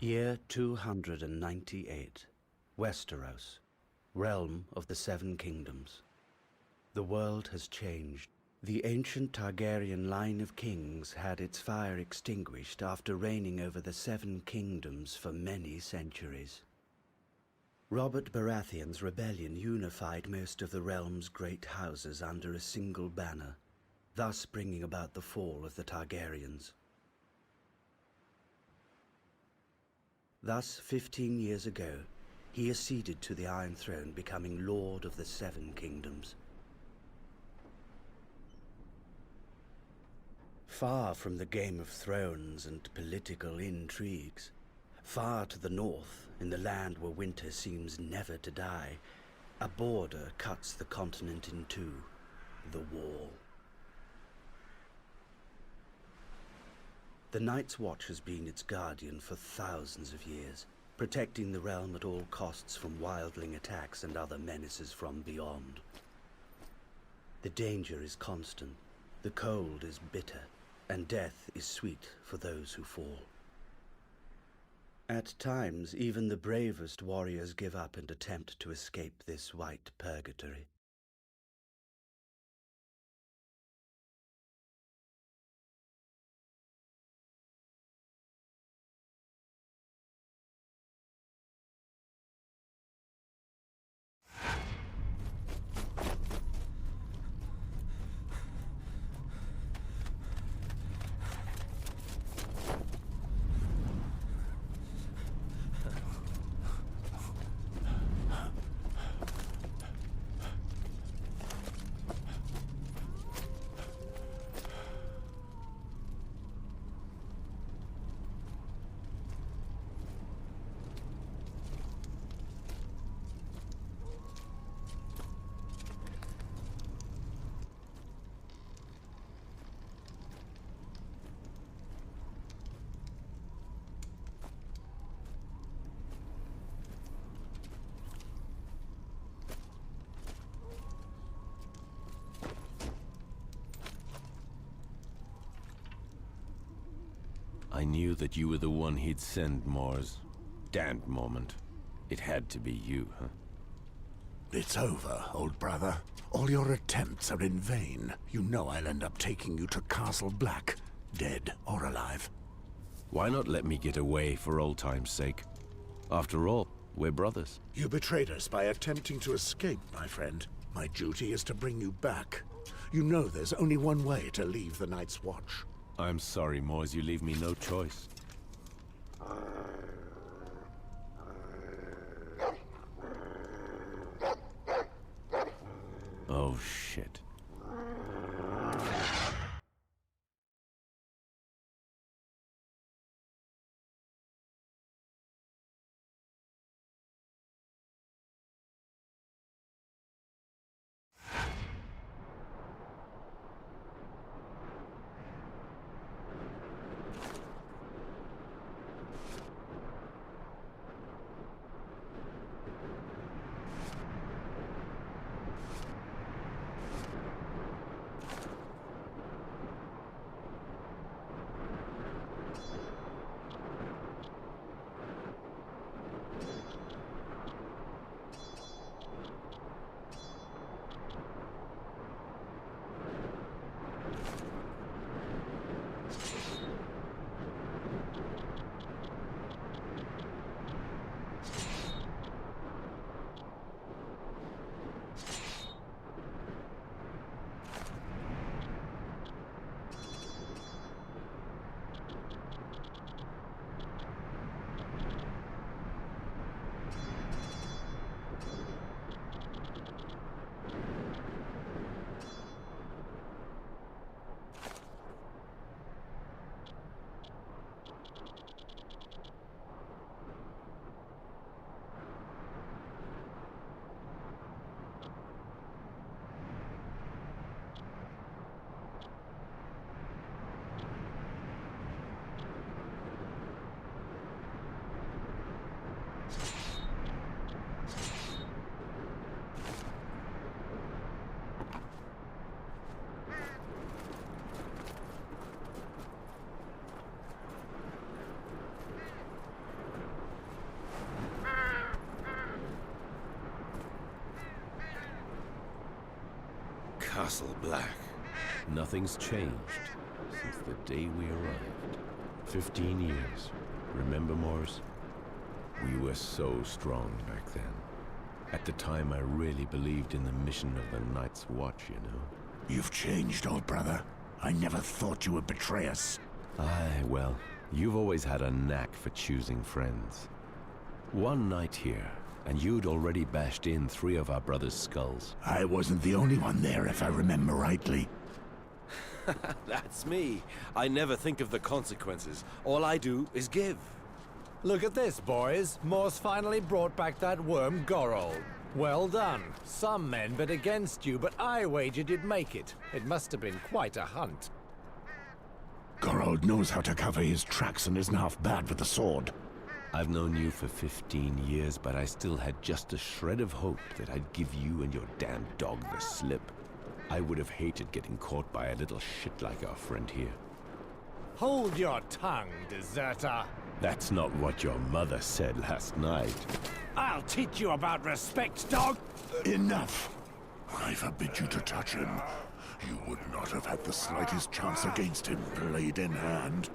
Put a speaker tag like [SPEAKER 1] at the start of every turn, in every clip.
[SPEAKER 1] Year 298. Westeros, realm of the Seven Kingdoms. The world has changed. The ancient Targaryen line of kings had its fire extinguished after reigning over the Seven Kingdoms for many centuries. Robert Baratheon's rebellion unified most of the realm's great houses under a single banner, thus bringing about the fall of the Targaryens. Thus, 15 years ago, he acceded to the Iron Throne, becoming Lord of the Seven Kingdoms. Far from the Game of Thrones and political intrigues, far to the north, in the land where winter seems never to die, a border cuts the continent in two, the Wall. The Night's Watch has been its guardian for thousands of years, protecting the realm at all costs from wildling attacks and other menaces from beyond. The danger is constant, the cold is bitter, and death is sweet for those who fall. At times, even the bravest warriors give up and attempt to escape this white purgatory.
[SPEAKER 2] I knew that you were the one he'd send, Mors. Damned moment. It had to be you, huh?
[SPEAKER 3] It's over, old brother. All your attempts are in vain. You know I'll end up taking you to Castle Black, dead or alive.
[SPEAKER 2] Why not let me get away for old time's sake? After all, we're brothers.
[SPEAKER 3] You betrayed us by attempting to escape, my friend. My duty is to bring you back. You know there's only one way to leave the Night's Watch.
[SPEAKER 2] I'm sorry, Mors, you leave me no choice. Oh, shit. Castle Black. Nothing's changed since the day we arrived. 15 years. Remember, Mors? We were so strong back then. At the time, I really believed in the mission of the Night's Watch, you know?
[SPEAKER 3] You've changed, old brother. I never thought you would betray us.
[SPEAKER 2] Aye, well, you've always had a knack for choosing friends. One night here, and you'd already bashed in 3 of our brothers' skulls.
[SPEAKER 3] I wasn't the only one there, if I remember rightly.
[SPEAKER 4] That's me. I never think of the consequences. All I do is give.
[SPEAKER 5] Look at this, boys. Morse finally brought back that worm Gorol. Well done. Some men bet against you, but I wagered you'd make it. It must have been quite a hunt.
[SPEAKER 3] Gorold knows how to cover his tracks and isn't half bad with the sword.
[SPEAKER 2] I've known you for 15 years, but I still had just a shred of hope that I'd give you and your damn dog the slip. I would have hated getting caught by a little shit like our friend here.
[SPEAKER 5] Hold your tongue, deserter.
[SPEAKER 2] That's not what your mother said last night.
[SPEAKER 5] I'll teach you about respect, dog.
[SPEAKER 3] Enough! I forbid you to touch him. You would not have had the slightest chance against him, blade in hand.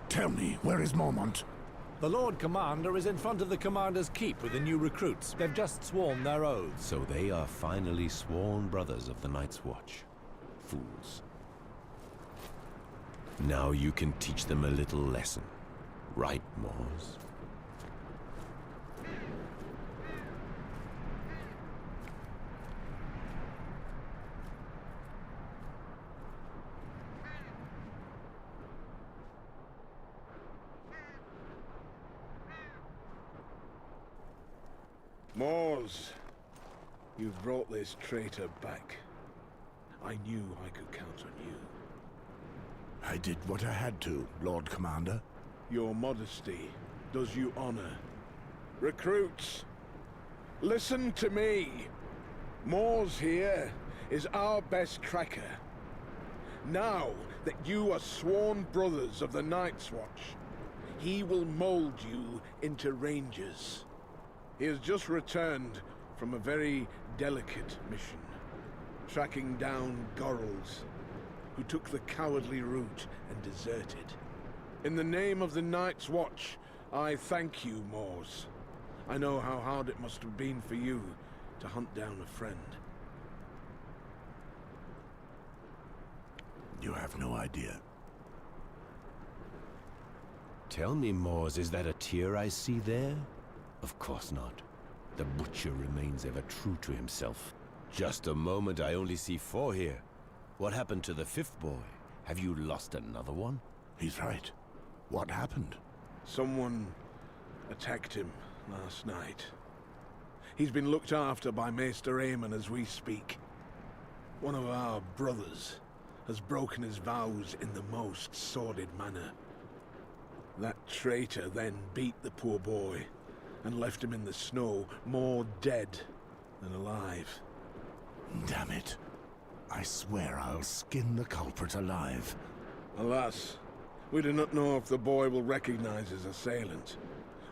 [SPEAKER 3] Tell me, where is Mormont?
[SPEAKER 5] The Lord Commander is in front of the Commander's Keep with the new recruits. They've just sworn their oaths.
[SPEAKER 2] So they are finally sworn brothers of the Night's Watch. Fools. Now you can teach them a little lesson. Right, Mors?
[SPEAKER 6] Mors, you've brought this traitor back. I knew I could count on you.
[SPEAKER 3] I did what I had to, Lord Commander.
[SPEAKER 6] Your modesty does you honor. Recruits, listen to me. Mors here is our best tracker. Now that you are sworn brothers of the Night's Watch, he will mold you into rangers. He has just returned from a very delicate mission, tracking down Gorals, who took the cowardly route and deserted. In the name of the Night's Watch, I thank you, Mors. I know how hard it must have been for you to hunt down a friend.
[SPEAKER 3] You have no idea.
[SPEAKER 2] Tell me, Mors, is that a tear I see there? Of course not. The Butcher remains ever true to himself. Just a moment, I only see 4 here. What happened to the 5th boy? Have you lost another one?
[SPEAKER 3] He's right. What happened?
[SPEAKER 6] Someone attacked him last night. He's been looked after by Maester Aemon as we speak. One of our brothers has broken his vows in the most sordid manner. That traitor then beat the poor boy and left him in the snow, more dead than alive.
[SPEAKER 3] Damn it. I swear I'll skin the culprit alive.
[SPEAKER 6] Alas, we do not know if the boy will recognize his assailant,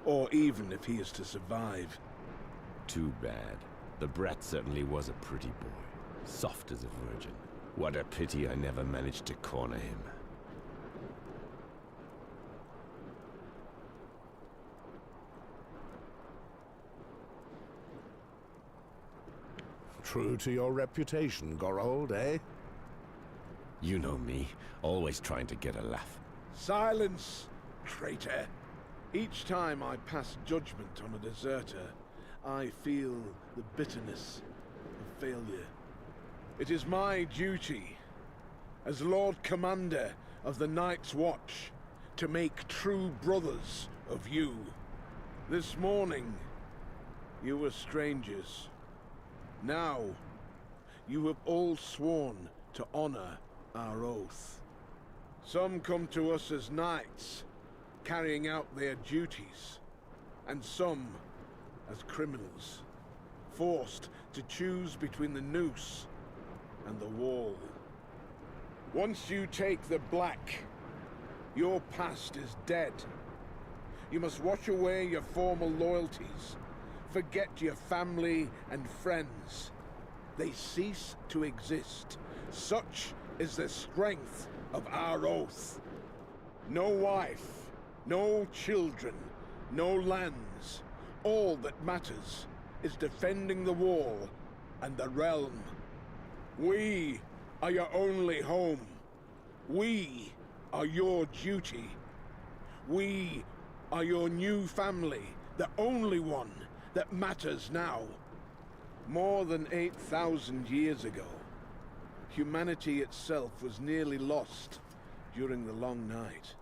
[SPEAKER 6] or even if he is to survive.
[SPEAKER 2] Too bad. The brat certainly was a pretty boy. Soft as a virgin. What a pity I never managed to corner him.
[SPEAKER 3] True to your reputation, Gorold, eh?
[SPEAKER 2] You know me, always trying to get a laugh.
[SPEAKER 6] Silence, traitor! Each time I pass judgment on a deserter, I feel the bitterness of failure. It is my duty, as Lord Commander of the Night's Watch, to make true brothers of you. This morning, you were strangers. Now, you have all sworn to honor our oath. Some come to us as knights, carrying out their duties, and some as criminals, forced to choose between the noose and the wall. Once you take the black, your past is dead. You must wash away your former loyalties. Forget your family and friends. They cease to exist. Such is the strength of our oath. No wife, no children, no lands. All that matters is defending the wall and the realm. We are your only home. We are your duty. We are your new family, the only one that matters now. More than 8,000 years ago, humanity itself was nearly lost during the long night.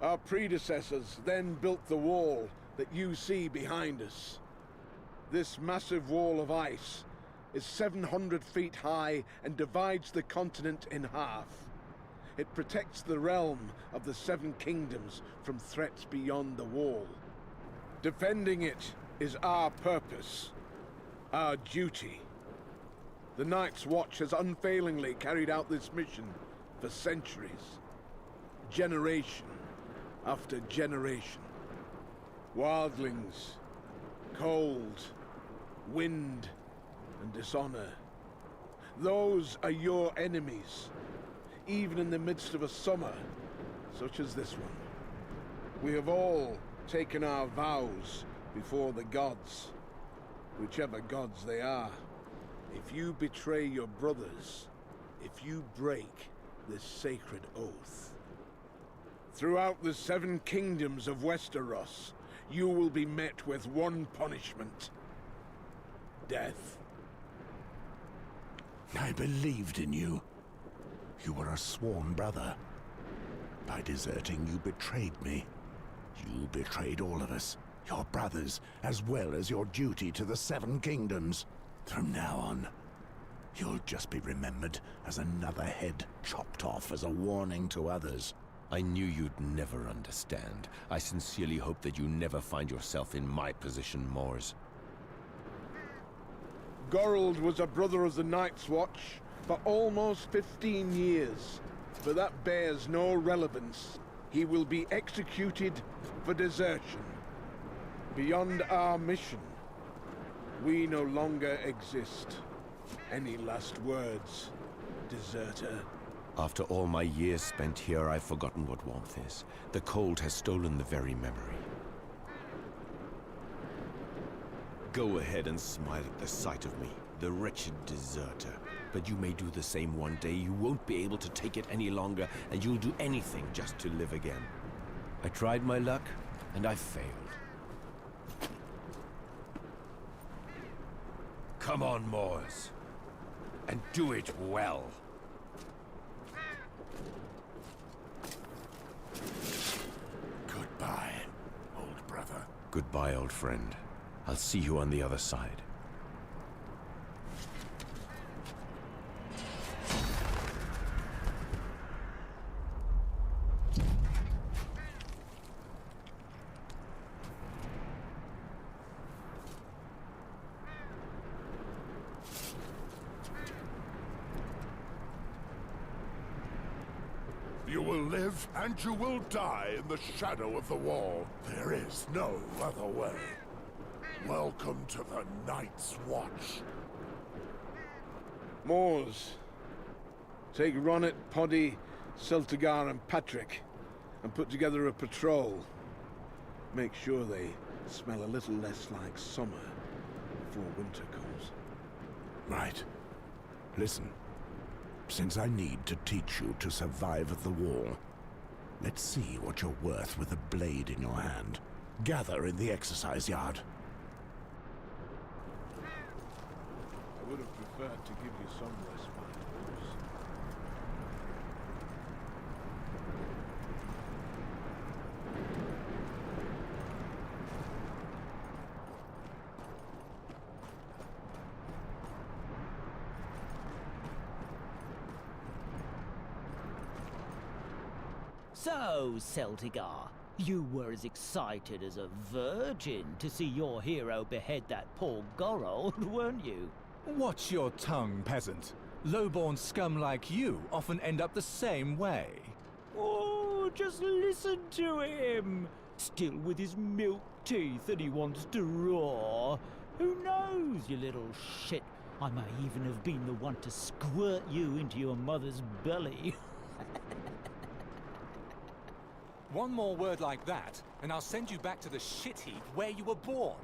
[SPEAKER 6] Our predecessors then built the wall that you see behind us. This massive wall of ice is 700 feet high and divides the continent in half. It protects the realm of the Seven Kingdoms from threats beyond the wall. Defending it is our purpose, our duty. The Night's Watch has unfailingly carried out this mission for centuries, generation after generation. Wildlings, cold, wind, and dishonor. Those are your enemies, even in the midst of a summer such as this one. We have all taken our vows before the gods, whichever gods they are. If you betray your brothers, if you break this sacred oath, throughout the Seven Kingdoms of Westeros, you will be met with one punishment: death.
[SPEAKER 3] I believed in you. You were a sworn brother. By deserting, you betrayed me. You betrayed all of us, your brothers, as well as your duty to the Seven Kingdoms. From now on, you'll just be remembered as another head chopped off as a warning to others.
[SPEAKER 2] I knew you'd never understand. I sincerely hope that you never find yourself in my position, Mors.
[SPEAKER 6] Gorold was a brother of the Night's Watch for almost 15 years, but that bears no relevance. He will be executed for desertion. Beyond our mission, we no longer exist. Any last words, deserter?
[SPEAKER 2] After all my years spent here, I've forgotten what warmth is. The cold has stolen the very memory. Go ahead and smile at the sight of me, the wretched deserter. But you may do the same one day. You won't be able to take it any longer, and you'll do anything just to live again. I tried my luck, and I failed. Come on, Mors, and do it well.
[SPEAKER 3] Goodbye, old brother.
[SPEAKER 2] Goodbye, old friend. I'll see you on the other side.
[SPEAKER 3] You will live and you will die in the shadow of the wall. There is no other way. Welcome to the Night's Watch.
[SPEAKER 6] Mors, take Ronnet, Poddy, Celtigar and Patrick and put together a patrol. Make sure they smell a little less like summer before winter comes.
[SPEAKER 3] Right. Listen. Since I need to teach you to survive at the wall, let's see what you're worth with a blade in your hand. Gather in the exercise yard.
[SPEAKER 6] I would have preferred to give you some respite.
[SPEAKER 7] So, Celtigar, you were as excited as a virgin to see your hero behead that poor Gorold, weren't you?
[SPEAKER 5] Watch your tongue, peasant. Low-born scum like you often end up the same way.
[SPEAKER 7] Oh, just listen to him. Still with his milk teeth that he wants to roar. Who knows, you little shit? I may even have been the one to squirt you into your mother's belly.
[SPEAKER 8] One more word like that, and I'll send you back to the shit heap where you were born.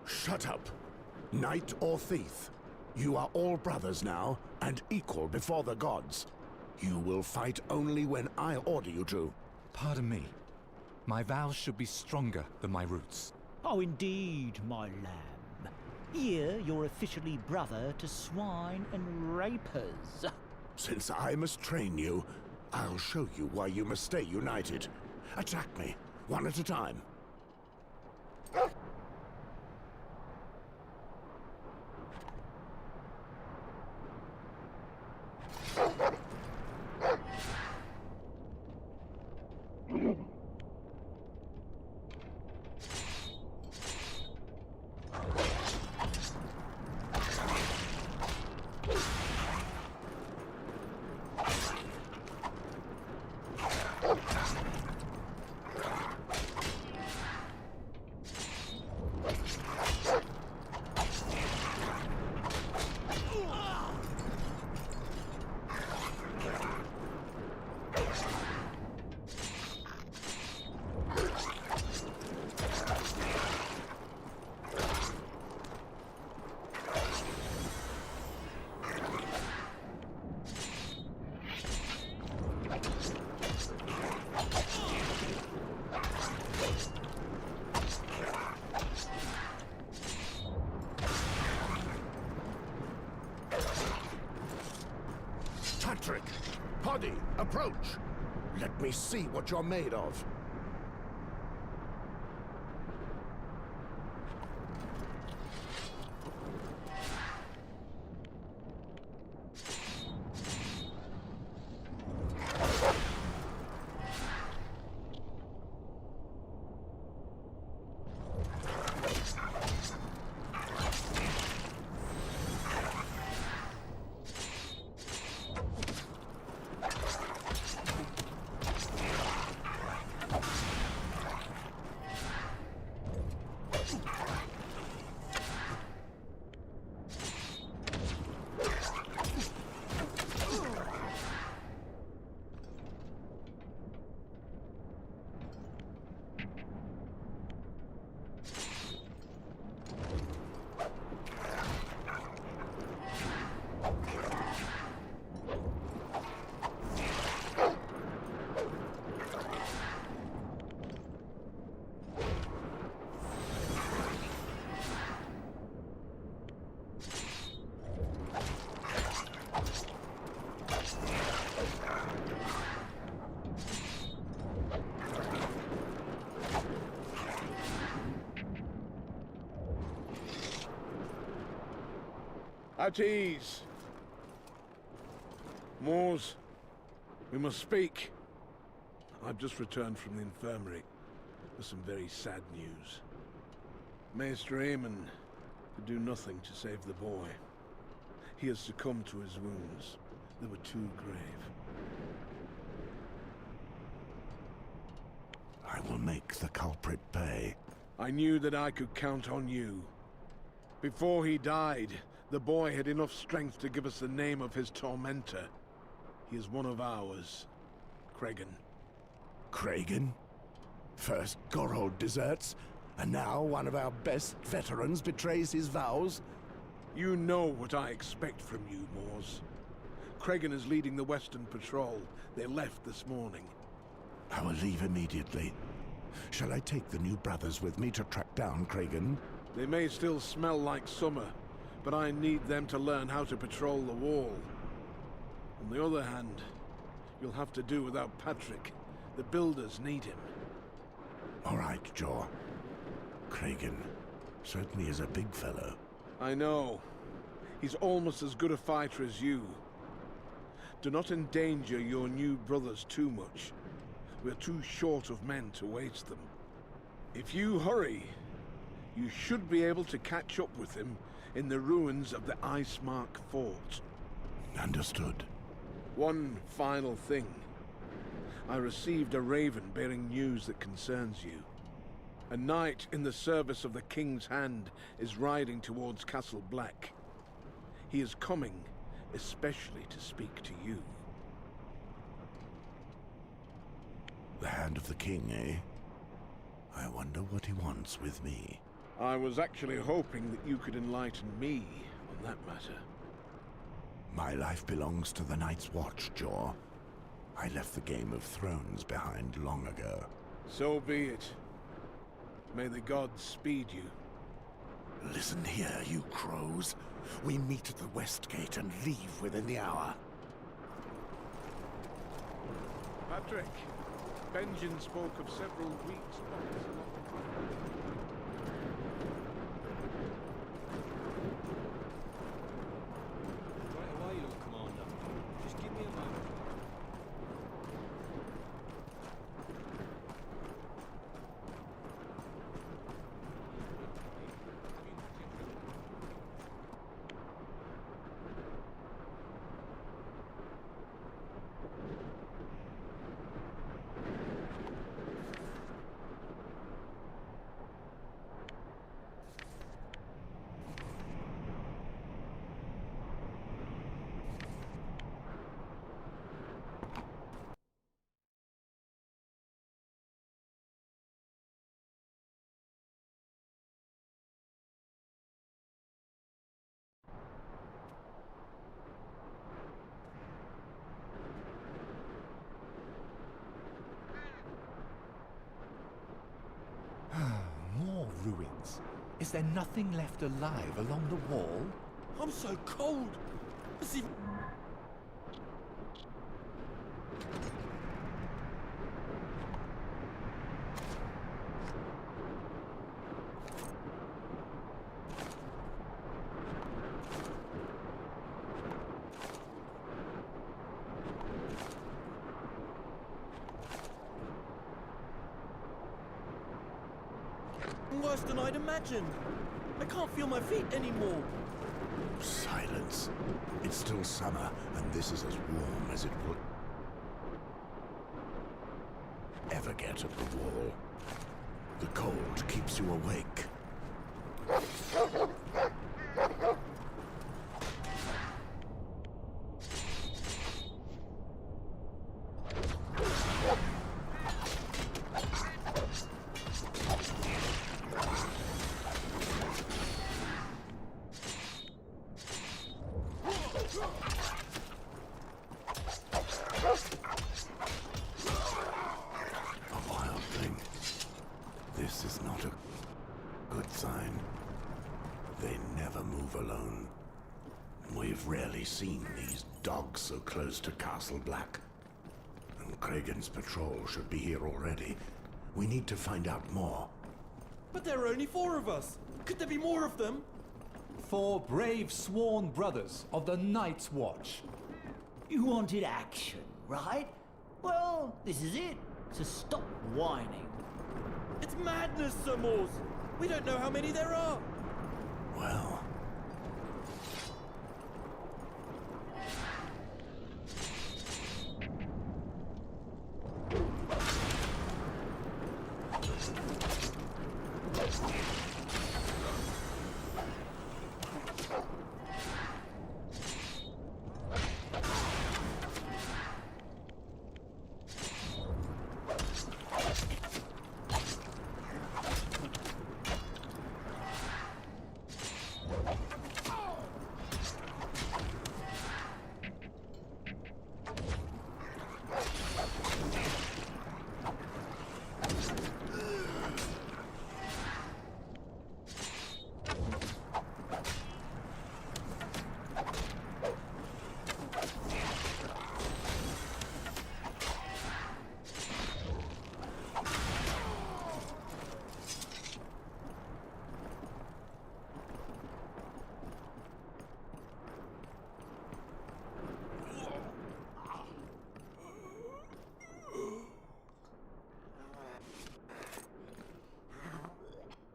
[SPEAKER 3] Shut up. Knight or thief, you are all brothers now, and equal before the gods. You will fight only when I order you to.
[SPEAKER 8] Pardon me. My vows should be stronger than my roots.
[SPEAKER 7] Oh, indeed, my lamb. Here, you're officially brother to swine and rapers.
[SPEAKER 3] Since I must train you, I'll show you why you must stay united. Attack me, one at a time. Patrick! Poddy, approach! Let me see what you're made of.
[SPEAKER 6] At ease. Moors, we must speak. I've just returned from the infirmary with some very sad news. Maester Aemon could do nothing to save the boy. He has succumbed to his wounds. They were too grave.
[SPEAKER 3] I will make the culprit pay.
[SPEAKER 6] I knew that I could count on you. Before he died, the boy had enough strength to give us the name of his tormentor. He is one of ours, Cregan.
[SPEAKER 3] Cregan? First Gorold deserts, and now one of our best veterans betrays his vows?
[SPEAKER 6] You know what I expect from you, Moors. Cregan is leading the Western Patrol. They left this morning.
[SPEAKER 3] I will leave immediately. Shall I take the new brothers with me to track down Cregan?
[SPEAKER 6] They may still smell like summer, but I need them to learn how to patrol the wall. On the other hand, you'll have to do without Patrick. The builders need him.
[SPEAKER 3] All right, Jor. Cregan certainly is a big fellow.
[SPEAKER 6] I know. He's almost as good a fighter as you. Do not endanger your new brothers too much. We're too short of men to waste them. If you hurry, you should be able to catch up with him in the ruins of the Icemark Fort.
[SPEAKER 3] Understood.
[SPEAKER 6] One final thing. I received a raven bearing news that concerns you. A knight in the service of the King's Hand is riding towards Castle Black. He is coming, especially to speak to you.
[SPEAKER 3] The Hand of the King, eh? I wonder what he wants with me.
[SPEAKER 6] I was actually hoping that you could enlighten me on that matter.
[SPEAKER 3] My life belongs to the Night's Watch, Jor. I left the Game of Thrones behind long ago.
[SPEAKER 6] So be it. May the gods speed you.
[SPEAKER 3] Listen here, you crows. We meet at the West Gate and leave within the hour.
[SPEAKER 6] Patrick, Benjen spoke of several weak spots along the road.
[SPEAKER 4] Right away, Lord Commander. Just give me a moment.
[SPEAKER 8] More ruins. Is there nothing left alive along the wall?
[SPEAKER 4] I'm so cold. It's even... worse than I'd imagined. I can't feel my feet anymore.
[SPEAKER 3] Silence. It's still summer, and this is as warm as it will ever get at the wall. The cold keeps you awake. A wild thing. This is not a good sign. They never move alone. We've rarely seen these dogs so close to Castle Black. And Kragan's patrol should be here already. We need to find out more.
[SPEAKER 4] But there are only 4 of us. Could there be more of them?
[SPEAKER 8] 4 brave sworn brothers of the Night's Watch.
[SPEAKER 7] You wanted action, right? Well, this is it. So stop whining.
[SPEAKER 4] It's madness, Sir Mors. We don't know how many there are.
[SPEAKER 3] Well,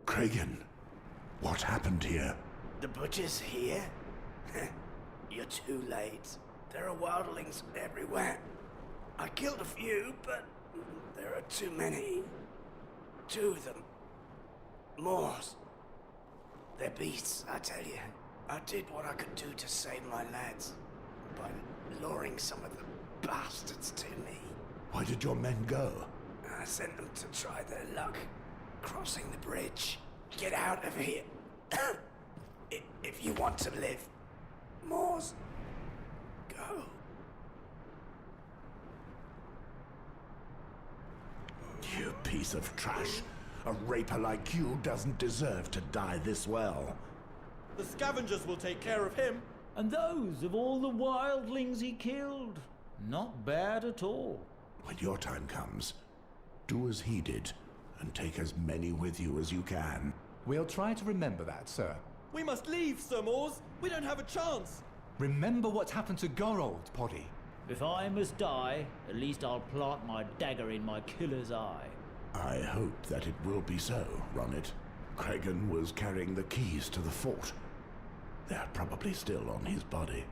[SPEAKER 3] Kragan, what happened here?
[SPEAKER 1] The butcher's here? You're too late. There are wildlings everywhere. I killed a few, but there are too many. 2 of them. Moors. They're beasts, I tell you. I did what I could do to save my lads by luring some of the bastards to me.
[SPEAKER 3] Why did your men go?
[SPEAKER 1] I sent them to try their luck, crossing the bridge. Get out of here. If you want to live. Moors, go.
[SPEAKER 3] You piece of trash. A raper like you doesn't deserve to die this well.
[SPEAKER 9] The scavengers will take care of him.
[SPEAKER 7] And those of all the wildlings he killed. Not bad at all.
[SPEAKER 3] When your time comes, do as he did, and take as many with you as you can.
[SPEAKER 8] We'll try to remember that, sir.
[SPEAKER 9] We must leave, Sir Mors. We don't have a chance.
[SPEAKER 8] Remember what happened to Gorold, Poddy.
[SPEAKER 7] If I must die, at least I'll plant my dagger in my killer's eye.
[SPEAKER 3] I hope that it will be so, Ronnet. Cregan was carrying the keys to the fort. They're probably still on his body.